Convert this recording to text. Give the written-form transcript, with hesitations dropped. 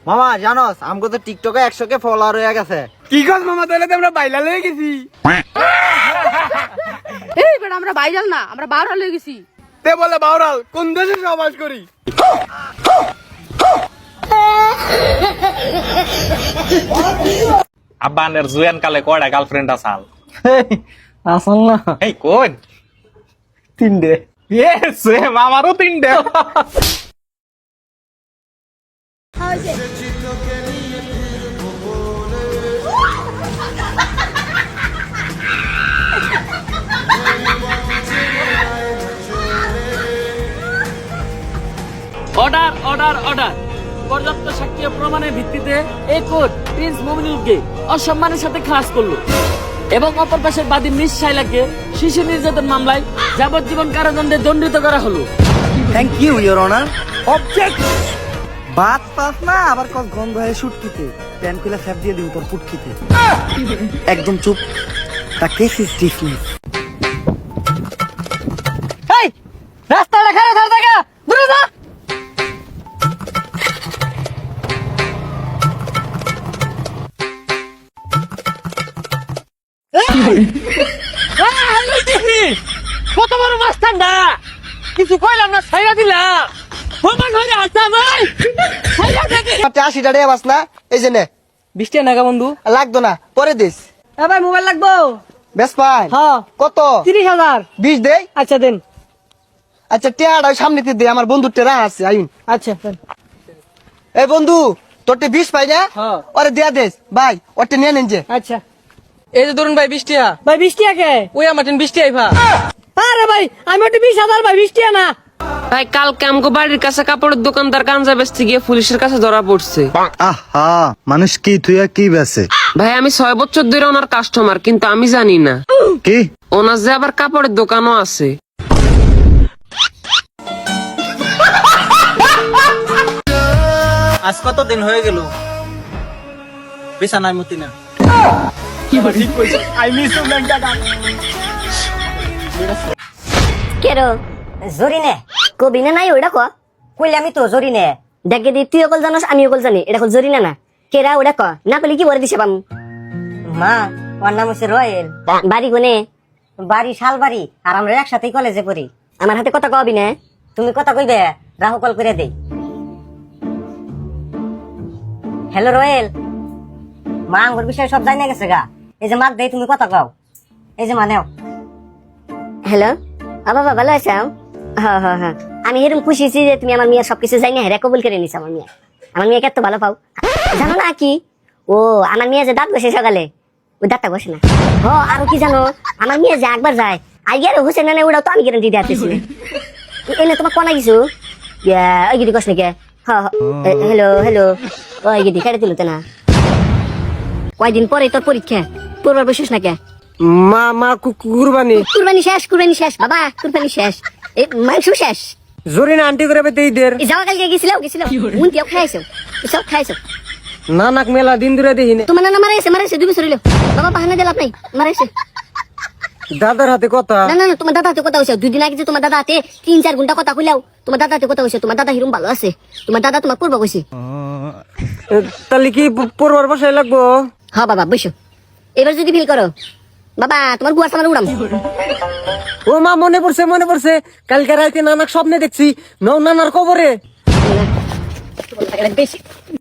মামা জানোস আমগো তো টিকটকে 100K ফলোয়ার হয়ে গেছে। কি কস মামা, তাহলে তো আমরা ভাইরাল হয়ে গেছি। এই বেটা আমরা ভাইরাল না, আমরা ভাইরাল হয়ে গেছি। তে বলে ভাইরাল কোন দেশে সহবাস করি? আব্বানের জুয়ান কালে কয়টা গার্লফ্রেন্ড আসাল? আসল না এই কোন 3টে। ইয়েস আমারও 3টে। Order order order. পর্যাপ্ত সাক্ষী ও প্রমাণের ভিত্তিতে এই কোর্ট প্রিন্স মুমিনুলকে অসম্মানের সাথে খালাস করলো এবং অপর পাশের বাদী মিস শাইলাকে শিশু নির্যাতন মামলায় যাবজ্জীবন কারাদণ্ডে দণ্ডিত করা হলো। Thank you your honour. Object. বাত পাস না আবার কস গন্ধ হয় শুটকিতে, প্যান খুলে স্যাপ দিয়ে দিই তোর পুটকিতে। একদম চুপ। তা কেস ইজ ডিসমিস। এই রাস্তাটা খারাপ ধর দেখা দূরে যা। কত বড় মাছ ঠান্ডা, কিছু কইলাম না ছাইরা দিলাম। প্রমাণ হয়ে আসা ভাই ছাইরা দেখি। 80 টাকা বাস না, এই যে নে। 20 টাকা নাগা বন্ধু। লাগতো না, পরে দিস। ভাই মোবাইল লাগবো। বেশ পাই। হ্যাঁ কত? 30,000। 20 দেই। আচ্ছা দেন। আচ্ছা টেয়াটা সামনেতে দে, আমার বন্ধুর টেরা আছে আইন। আচ্ছা দেন। এই বন্ধু তোরটে 20 পাই না? হ্যাঁ। ওরে দেয়া দেস ভাই, ওরটে নিয়ে নেন যে। আচ্ছা এই যে ধরুন ভাই 20 টাকা। ভাই 20 টাকা কে? ওই আমার 20 টাকাই ভা। আরে ভাই আমি ওটা 20,000 ভাই 20 টাকা না। ভাই কালকে আমগো বাড়ির কাছে কাপড়ের দোকানদার গাঞ্জা বেচতে গিয়ে পুলিশের কাছে ধরা পড়ছে। আহা মানুষ কি তুই আর কি বেছে? ভাই আমি 6 বছর ধরে ওনার কাস্টমার, কিন্তু আমি জানি না কি ওনার যে আবার কাপড়ের দোকানও আছে। আজ কত দিন হয়ে গেল বিছানায় মতি না। ঠিক কইছিস, আই মিস ইউ ম্যান টাকা। কেরো জরিনে কবি না নাই ওইটা ক কইলে আমি তো জরিনে দেখে দি তুই অকল জানোস আমি অকল জানি এটা কল জরিনা না কেরা ওটা ক না কইলে কি বলে দিছে পাম মা ওর নাম হচ্ছে রয়েল বাড়ি কোনে বাড়ি শালবাড়ি আর আমরা একসাথেই কলেজে পড়ি আমার হাতে কথা কবি না তুমি কথা কইবে রাহু কল করে দেই হ্যালো রয়েল মা আমার বিষয়ে সব জানা গেছে গা এই যে মার দেই তুমি কথা কও এই যে মানেও হ্যালো বাবা ভালো আছো? হ্যাঁ হ্যাঁ হ্যাঁ আমি এরকম খুশি হয়েছি যে তুমি আমার মেয়ের সবকিছু জানি না হেরে কবুল করে নিছো। আমার মেয়েকে এত ভালো পাও জানো না কি? ও আমার মেয়ে যে দাঁত বসে সকালে ওই দাঁতটা বসে না। হ আরো কি জানো আমার মেয়ে যে একবার যায় আইয়ার হোসেন না ওটাও তো আমি গ্যারান্টি দিতেছি। এনে তোমার কোনা কিছু ওই গিদি কস নাকি? হ্যালো হ্যালো ওই গিদি কেটে দিল তো না কয়দিন পরে তোর পরীক্ষা পড়বার বসিস না কে? মা মা কুরবানি কুরবানি শেষ বাবা কুরবানি শেষ এই মাংস শেষ জরিনা আন্টি করে পেতে ঈদের এই যাওয়া কালকে গেছিলাম মুন্তিয়াও খাইছো সব খাইছো না নাক মেলা দিন ধরে দেখি না। তোমার না মারাইছে 2 বছর হইলো বাবা বাহানা দিলাম নাই মারাইছে। দাদার হাতে কথা না তোমার দাদা হাতে কথা হইছে 2 দিন আগে যে তোমার দাদা হাতে 3-4 ঘন্টা কথা কইলাও তোমার দাদা হাতে কথা হইছে তোমার দাদা হিরুম ভালো আছে তোমার দাদা তোমার করবা কইছে। তাহলে কি পড়বার বসাই লাগবো? হ্যাঁ বাবা বসো এবার যদি ফিল করো বাবা তোমার গুয়া সামার উড়াম। ও মা মনে পড়ছে কালকে রাতে নানার স্বপ্নে দেখছি নানার কবরে বেশি